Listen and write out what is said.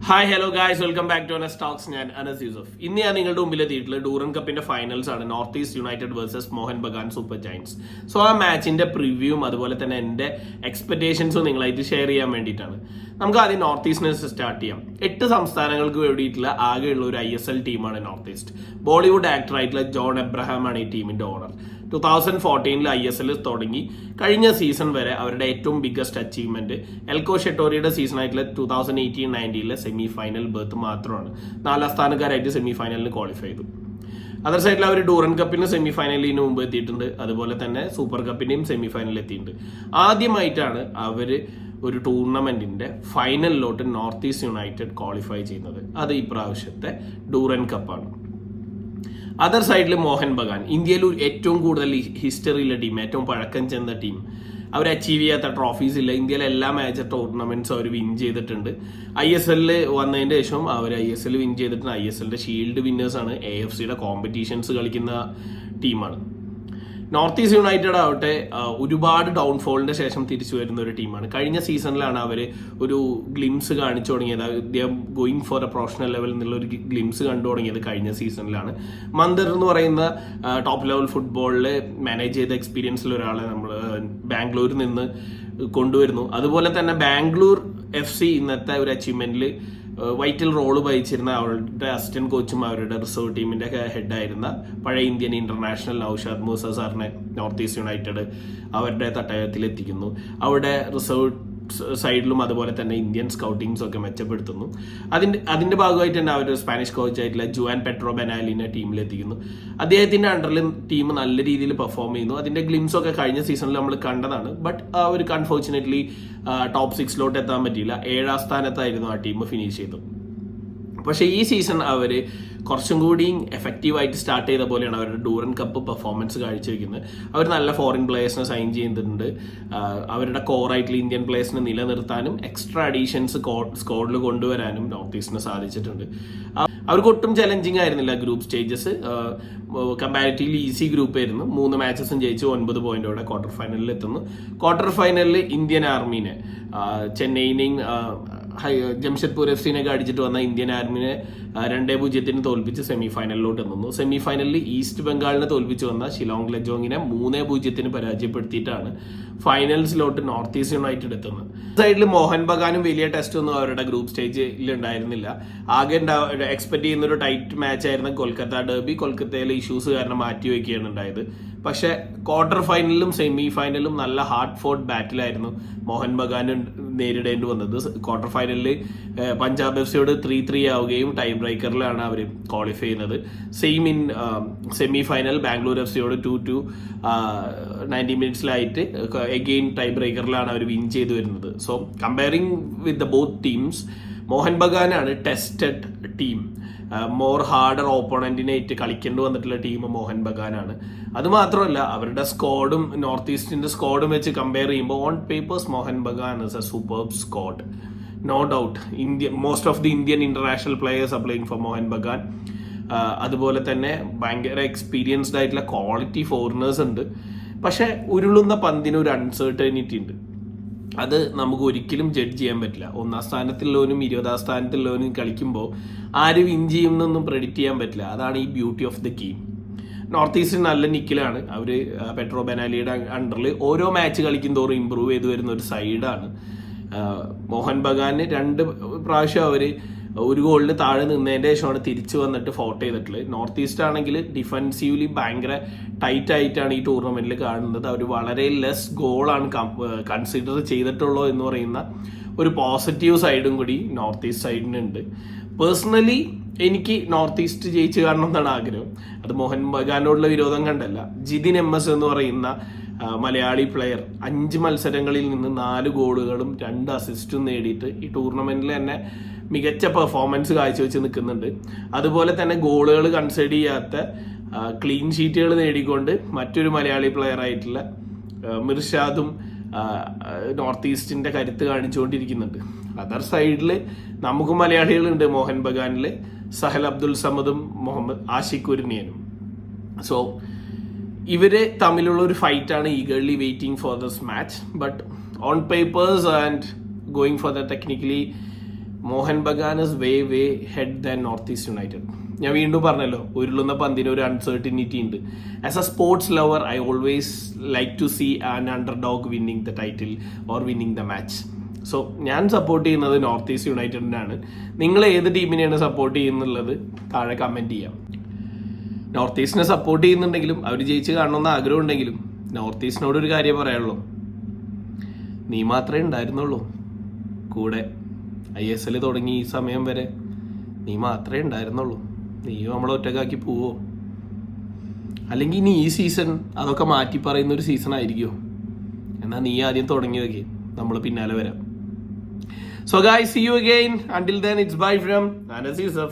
Hi hello guys, welcome back to Anas talks. ഞാൻ അനസ് യൂസഫ്. ഇന്ന് ഞാൻ നിങ്ങളുടെ മുമ്പിൽ എത്തിയിട്ടുള്ള ഡൂറൻ കപ്പിന്റെ ഫൈനൽസ് ആണ്. North East United versus Mohun Bagan Super Giants. So ആ മാച്ചിന്റെ പ്രിവ്യൂവും അതുപോലെ തന്നെ എന്റെ എക്സ്പെക്ടേഷൻസും നിങ്ങളായിട്ട് ഷെയർ ചെയ്യാൻ വേണ്ടിയിട്ടാണ്. നമുക്ക് ആദ്യം നോർത്ത് ഈസ്റ്റിനെ സ്റ്റാർട്ട് ചെയ്യാം. 8 സംസ്ഥാനങ്ങൾക്ക് വേണ്ടിയിട്ടുള്ള ആകെയുള്ള ഒരു ISL ടീമാണ് നോർത്ത് ഈസ്റ്റ്. ബോളിവുഡ് ആക്ടർ ആയിട്ടുള്ള ജോൺ എബ്രഹാം ആണ് ഈ ടീമിന്റെ ഓണർ. 2014 ISL തുടങ്ങി കഴിഞ്ഞ സീസൺ വരെ അവരുടെ ഏറ്റവും ബിഗ്ഗസ്റ്റ് അച്ചീവ്മെന്റ് എൽക്കോ ഷെട്ടോറിയുടെ സീസൺ ആയിട്ടുള്ള 2018-19 സെമി ഫൈനൽ ബർത്ത് മാത്രമാണ്. 4ാം സ്ഥാനക്കാരായിട്ട് സെമി ഫൈനലിന് ക്വാളിഫൈ ചെയ്തു. അതർ സൈഡിൽ അവർ ഡൂറൻ കപ്പിന് സെമി ഫൈനലിന് മുമ്പ് എത്തിയിട്ടുണ്ട്. അതുപോലെ തന്നെ സൂപ്പർ കപ്പിന്റെയും സെമി ഫൈനലിൽ എത്തിയിട്ടുണ്ട്. ആദ്യമായിട്ടാണ് അവര് ഒരു ടൂർണമെന്റിന്റെ ഫൈനലിലോട്ട് നോർത്ത് ഈസ്റ്റ് യുണൈറ്റഡ് ക്വാളിഫൈ ചെയ്യുന്നത്. അത് ഈ പ്രാവശ്യത്തെ ഡൂറൻ കപ്പാണ്. അതർ സൈഡിൽ മോഹൻ ബഗാൻ, ഇന്ത്യയിൽ ഏറ്റവും കൂടുതൽ ഹിസ്റ്ററിയിലെ ടീം, ഏറ്റവും പഴക്കം ചെന്ന ടീം. അവർ അച്ചീവ് ചെയ്യാത്ത ട്രോഫീസ് ഇല്ല. ഇന്ത്യയിലെ എല്ലാ മേജർ ടൂർണമെന്റ്സും അവർ വിൻ ചെയ്തിട്ടുണ്ട്. ISL വന്നതിന് ശേഷം അവർ ISL വിൻ ചെയ്തിട്ടുണ്ട്. ISLന്റെ ഷീൽഡ് വിന്നേഴ്സ് ആണ്. AFCയുടെ കോമ്പറ്റീഷൻസ് കളിക്കുന്ന ടീമാണ്. നോർത്ത് ഈസ്റ്റ് യുണൈറ്റഡ് ആവട്ടെ ഒരുപാട് ഡൗൺഫോളിന്റെ ശേഷം തിരിച്ചു വരുന്ന ഒരു ടീമാണ്. കഴിഞ്ഞ സീസണിലാണ് അവർ ഒരു ഗ്ലിംസ് കാണിച്ചു തുടങ്ങിയത്. Going for A professional level എന്നുള്ള ഒരു ഗ്ലിംസ് കണ്ടു തുടങ്ങിയത് കഴിഞ്ഞ സീസണിലാണ്. മന്ദർ എന്ന് പറയുന്ന ടോപ്പ് ലെവൽ ഫുട്ബോളിൽ മാനേജ് ചെയ്ത എക്സ്പീരിയൻസിൽ ഒരാളെ നമ്മൾ ബാംഗ്ലൂരിൽ നിന്ന് കൊണ്ടുവരുന്നു. അതുപോലെ തന്നെ ബാംഗ്ലൂർ FC ഇന്നത്തെ ഒരു അച്ചീവ്മെന്റിൽ വൈറ്റൽ റോള് വഹിച്ചിരുന്ന അവരുടെ അസിസ്റ്റന്റ് കോച്ചും അവരുടെ റിസർവ് ടീമിന്റെ ഹെഡായിരുന്ന പഴയ ഇന്ത്യൻ ഇന്റർനാഷണൽ നൗഷാദ് മൂസ സാറിനെ നോർത്ത് ഈസ്റ്റ് യുണൈറ്റഡ് അവരുടെ തട്ടകത്തിൽ എത്തിക്കുന്നു. അവിടെ റിസർവ് സൈഡിലും അതുപോലെ തന്നെ ഇന്ത്യൻ സ്കൗട്ടിങ്സ് ഒക്കെ മെച്ചപ്പെടുത്തുന്നു. അതിന്റെ ഭാഗമായിട്ട് തന്നെ അവർ സ്പാനിഷ് കോച്ചായിട്ടുള്ള ജുവാൻ പെട്രോ ബെനാലിനെ ടീമിലെത്തിക്കുന്നു. അദ്ദേഹത്തിന്റെ അണ്ടറിൽ ടീം നല്ല രീതിയിൽ പെർഫോം ചെയ്യുന്നു. അതിന്റെ ഗ്ലിംസ് ഒക്കെ കഴിഞ്ഞ സീസണിൽ നമ്മൾ കണ്ടതാണ്. ബട്ട് അവർക്ക് അൺഫോർച്ചുനേറ്റ്ലി ടോപ്പ് 6 എത്താൻ പറ്റിയില്ല. 7ാം സ്ഥാനത്തായിരുന്നു ആ ടീം ഫിനിഷ് ചെയ്തത്. പക്ഷേ ഈ സീസൺ അവർ കുറച്ചും കൂടി എഫക്റ്റീവായിട്ട് സ്റ്റാർട്ട് ചെയ്ത പോലെയാണ് അവരുടെ ഡൂറൻ കപ്പ് പെർഫോമൻസ് കാഴ്ചവെക്കുന്നത്. അവർ നല്ല ഫോറിൻ പ്ലേയേഴ്സിനെ സൈൻ ചെയ്യുന്നുണ്ട്. അവരുടെ കോറായിട്ടുള്ള ഇന്ത്യൻ പ്ലേയേഴ്സിനെ നിലനിർത്താനും എക്സ്ട്രാ അഡീഷൻസ് സ്ക്വാഡിൽ കൊണ്ടുവരാനും നോർത്ത് ഈസ്റ്റിന് സാധിച്ചിട്ടുണ്ട്. അവർക്ക് ഒട്ടും ചലഞ്ചിങ് ആയിരുന്നില്ല group stages. Comparatively easy group ആയിരുന്നു. 3 മാച്ചസും ജയിച്ച് 9 പോയിന്റോടെ ക്വാർട്ടർ ഫൈനലിൽ എത്തുന്നു. ക്വാർട്ടർ ഫൈനലിൽ ഇന്ത്യൻ ആർമീനെ ചെന്നൈയിനെയും ജംഷഡ്പൂർ FCനെയൊക്കെ അടിച്ചിട്ട് വന്ന ഇന്ത്യൻ ആർമിനെ 2-0 തോൽപ്പിച്ച് സെമി ഫൈനലിലോട്ട് എത്തുന്നു. സെമി ഫൈനലിൽ ഈസ്റ്റ് ബംഗാളിനെ തോൽപ്പിച്ച് വന്ന ഷിലോങ് ലജോങ്ങിനെ 3-0 പരാജയപ്പെടുത്തിയിട്ടാണ് ഫൈനൽസിലോട്ട് നോർത്ത് ഈസ്റ്റ് യുണൈറ്റഡ് എത്തുന്നത്. സൈഡിൽ മോഹൻ ബഗാനും വലിയ ടെസ്റ്റ് ഒന്നും അവരുടെ ഗ്രൂപ്പ് സ്റ്റേജിൽ ഉണ്ടായിരുന്നില്ല. ആകെ എക്സ്പെക്ട് ചെയ്യുന്ന ഒരു ടൈറ്റ് മാച്ച് ആയിരുന്ന കൊൽക്കത്ത ഡെർബി. കൊൽക്കത്തയിലെ ഇഷ്യൂസ് കാരണം മാറ്റി വയ്ക്കുകയാണ് ഉണ്ടായത്. പക്ഷെ ക്വാർട്ടർ ഫൈനലിലും സെമി ഫൈനലിലും നല്ല ഹാർഡ് ഫോർട്ട് ബാറ്റിലായിരുന്നു മോഹൻ ബഗാൻ നേരിടേണ്ടി വന്നത്. ക്വാർട്ടർ ഫൈനലിൽ പഞ്ചാബ് FCയോട് 3-3 ആവുകയും ടൈ ബ്രേക്കറിലാണ് അവർ ക്വാളിഫൈ ചെയ്യുന്നത്. Same in semi final Bangalore FCയോട് 2-2 90 മിനിറ്റ്സിലായിട്ട് എഗെയിൻ ടൈ ബ്രേക്കറിലാണ് അവർ വിൻ ചെയ്തു വരുന്നത്. So comparing with the both teams, Mohun ബഗാനാണ് ടെസ്റ്റഡ് ടീം. മോർ ഹാർഡർ ഓപ്പോണന്റിനായിട്ട് കളിക്കേണ്ടി വന്നിട്ടുള്ള ടീം മോഹൻ ബഗാനാണ്. അതുമാത്രമല്ല അവരുടെ സ്ക്വാഡും നോർത്ത് ഈസ്റ്റിന്റെ സ്ക്വാഡും വെച്ച് കമ്പയർ ചെയ്യുമ്പോൾ on papers Mohun Bagan is a superb squad, no doubt. Most of the Indian international players are playing for Mohun Bagan. അതുപോലെ തന്നെ ഭയങ്കര എക്സ്പീരിയൻസ്ഡ് ആയിട്ടുള്ള ക്വാളിറ്റി ഫോറിനേഴ്സ് ഉണ്ട്. പക്ഷെ ഉരുളുന്ന പന്തിന് ഒരു അൺസർട്ടനിറ്റി ഉണ്ട്. അത് നമുക്ക് ഒരിക്കലും ജഡ്ജ് ചെയ്യാൻ പറ്റില്ല. 1ാം സ്ഥാനത്തുള്ളവനും 20ാം സ്ഥാനത്തുള്ളവനും കളിക്കുമ്പോൾ ആര് വിൻ ചെയ്യുമെന്നൊന്നും പ്രെഡിക്റ്റ് ചെയ്യാൻ പറ്റില്ല. അതാണ് ഈ beauty of the game. North east നല്ല നിക്കിലാണ്. അവർ പെട്രോ ബെനാലിയുടെ അണ്ടറിൽ ഓരോ മാച്ച് കളിക്കും തോറും ഇമ്പ്രൂവ് ചെയ്ത് വരുന്ന ഒരു സൈഡാണ്. മോഹൻ ബഗാന് 2 പ്രാവശ്യം അവർ ഒരു ഗോളിന് താഴെ നിന്നതിൻ്റെ ശേഷമാണ് തിരിച്ചു വന്നിട്ട് ഫോർട്ട് ചെയ്തിട്ടുള്ളത്. നോർത്ത് ഈസ്റ്റ് ആണെങ്കിൽ ഡിഫൻസീവ്ലി ഭയങ്കര ടൈറ്റ് ആയിട്ടാണ് ഈ ടൂർണമെന്റിൽ കാണുന്നത്. അവർ വളരെ ലെസ് ഗോളാണ് കൺസിഡർ ചെയ്തിട്ടുള്ളൂ എന്ന് പറയുന്ന ഒരു പോസിറ്റീവ് സൈഡും കൂടി നോർത്ത് ഈസ്റ്റ് സൈഡിനുണ്ട്. പേഴ്സണലി എനിക്ക് നോർത്ത് ഈസ്റ്റ് ജയിച്ച് കാണണം എന്നാണ് ആഗ്രഹം. അത് മോഹൻ ബഗാനോടുള്ള വിരോധം കണ്ടല്ല. ജിതിൻ MS എന്ന് പറയുന്ന മലയാളി പ്ലെയർ 5 മത്സരങ്ങളിൽ നിന്ന് 4 ഗോളുകളും 2 അസിസ്റ്റും നേടിയിട്ട് ഈ ടൂർണമെന്റിൽ തന്നെ മികച്ച പെർഫോമൻസ് കാഴ്ചവെച്ച് നിൽക്കുന്നുണ്ട്. അതുപോലെ തന്നെ ഗോളുകൾ കൺസിഡർ ചെയ്യാത്ത ക്ലീൻ ഷീറ്റുകൾ നേടിക്കൊണ്ട് മറ്റൊരു മലയാളി പ്ലെയർ ആയിട്ടുള്ള മിർഷാദും നോർത്ത് ഈസ്റ്റിന്റെ കരുത്ത് കാണിച്ചുകൊണ്ടിരിക്കുന്നുണ്ട്. അതർ സൈഡിൽ നമുക്ക് മലയാളികളുണ്ട് മോഹൻ ബഗാനിൽ, സഹൽ അബ്ദുൽ സമദും മുഹമ്മദ് ആഷിഖ് കുരുണിയനും. സോ ഇവര് തമ്മിലുള്ള ഒരു ഫൈറ്റാണ് eagerly waiting for this match. But on papers and going for the technically Mohan Bagan is way ahead than North East United. ഞാൻ വീണ്ടും പറഞ്ഞല്ലോ, ഉരുളുന്ന പന്തിന് ഒരു അൺസർട്ടിനിറ്റി ഉണ്ട്. As a sports lover I always like to see an underdog winning the title or winning the match. So ഞാൻ support ചെയ്യുന്നത് north east യുണൈറ്റഡിനാണ്. നിങ്ങൾ ഏത് ടീമിനെയാണ് സപ്പോർട്ട് ചെയ്യുന്നുള്ളത് താഴെ കമൻറ്റ് ചെയ്യാം. നോർത്ത് ഈസ്റ്റിനെ സപ്പോർട്ട് ചെയ്യുന്നുണ്ടെങ്കിലും അവർ ജയിച്ച് കാണണമെന്ന് ആഗ്രഹം ഉണ്ടെങ്കിലും നോർത്ത് ഈസ്റ്റിനോട് ഒരു കാര്യം പറയാനുള്ളൂ, നീ മാത്രമേ ഉണ്ടായിരുന്നുള്ളൂ കൂടെ. ISL തുടങ്ങി ഈ സമയം വരെ നീ മാത്രമേ ഉണ്ടായിരുന്നുള്ളൂ. നീ നമ്മളെ ഒറ്റക്കാക്കി പോവോ? അല്ലെങ്കിൽ ഇനി ഈ സീസൺ അതൊക്കെ മാറ്റി പറയുന്ന ഒരു സീസൺ ആയിരിക്കുമോ? എന്നാൽ നീ ആദ്യം തുടങ്ങി വെക്കേ, നമ്മൾ പിന്നാലെ വരാം. So guys, see you again. Until then, it's bye from Anas Yusuf.